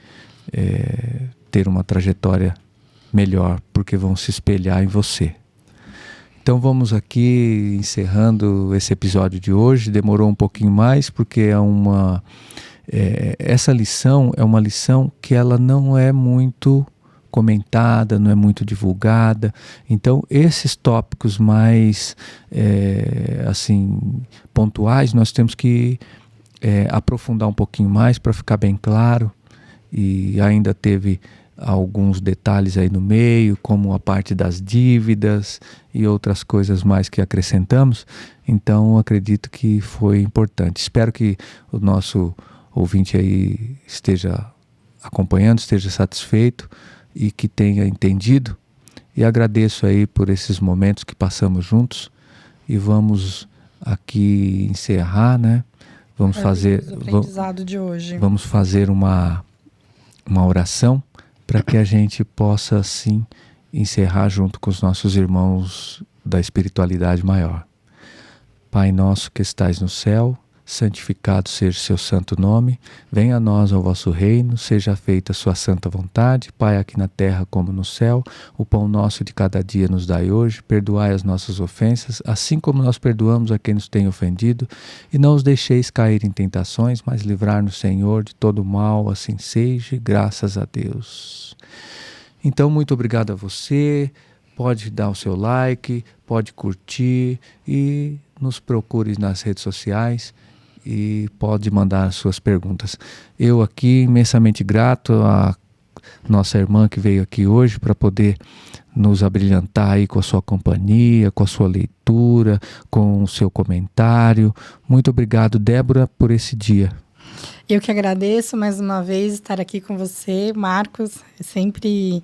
ter uma trajetória melhor, porque vão se espelhar em você. Então vamos aqui encerrando esse episódio de hoje. Demorou um pouquinho mais, porque essa lição é uma lição que ela não é muito comentada, não é muito divulgada. Então esses tópicos mais assim, pontuais, nós temos que aprofundar um pouquinho mais para ficar bem claro. E ainda teve alguns detalhes aí no meio, como a parte das dívidas e outras coisas mais que acrescentamos. Então acredito que foi importante. Espero que o nosso ouvinte aí esteja acompanhando, esteja satisfeito e que tenha entendido. E agradeço aí por esses momentos que passamos juntos. E vamos aqui encerrar, né? Vamos fazer o aprendizado de hoje. Vamos fazer uma oração para que a gente possa, assim, encerrar junto com os nossos irmãos da espiritualidade maior. Pai nosso que estais no céu, santificado seja o seu santo nome, venha a nós ao vosso reino, seja feita a sua santa vontade, Pai, aqui na terra como no céu. O pão nosso de cada dia nos dai hoje, perdoai as nossas ofensas, assim como nós perdoamos a quem nos tem ofendido, e não os deixeis cair em tentações, mas livrar-nos, Senhor, de todo mal, assim seja, graças a Deus. Então, muito obrigado a você, pode dar o seu like, pode curtir e nos procure nas redes sociais e pode mandar suas perguntas. Eu aqui imensamente grato à nossa irmã que veio aqui hoje para poder nos abrilhantar aí com a sua companhia, com a sua leitura, com o seu comentário. Muito obrigado, Débora, por esse dia. Eu que agradeço mais uma vez estar aqui com você, Marcos. É sempre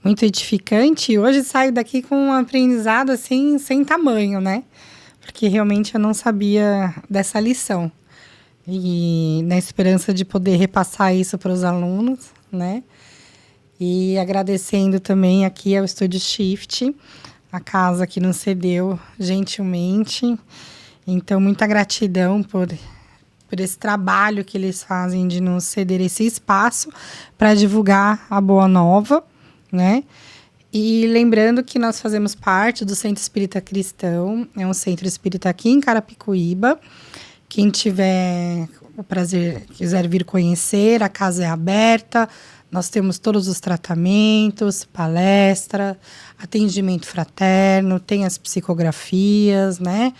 muito edificante. E hoje saio daqui com um aprendizado assim sem tamanho, né? Porque realmente eu não sabia dessa lição. E na esperança de poder repassar isso para os alunos, né? E agradecendo também aqui ao Estúdio Shift, a casa que nos cedeu gentilmente. Então, muita gratidão por esse trabalho que eles fazem de nos ceder esse espaço para divulgar a Boa Nova, né? E lembrando que nós fazemos parte do Centro Espírita Cristão, é um centro espírita aqui em Carapicuíba. Quem tiver o prazer, quiser vir conhecer, a casa é aberta, nós temos todos os tratamentos, palestra, atendimento fraterno, tem as psicografias, né?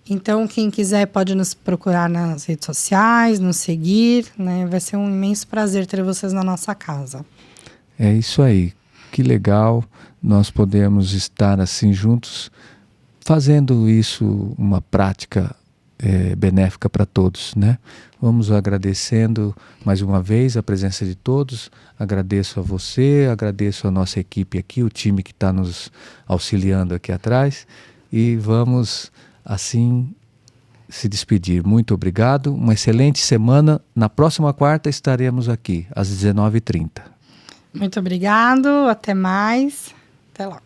Então, quem quiser pode nos procurar nas redes sociais, nos seguir, né? Vai ser um imenso prazer ter vocês na nossa casa. É isso aí. Que legal nós podemos estar assim juntos, fazendo isso uma prática benéfica para todos, né? Vamos agradecendo mais uma vez a presença de todos. Agradeço a você, agradeço a nossa equipe aqui, o time que está nos auxiliando aqui atrás, e vamos assim se despedir. Muito obrigado, uma excelente semana. Na próxima quarta estaremos aqui às 19h30. Muito obrigado, até mais, até logo.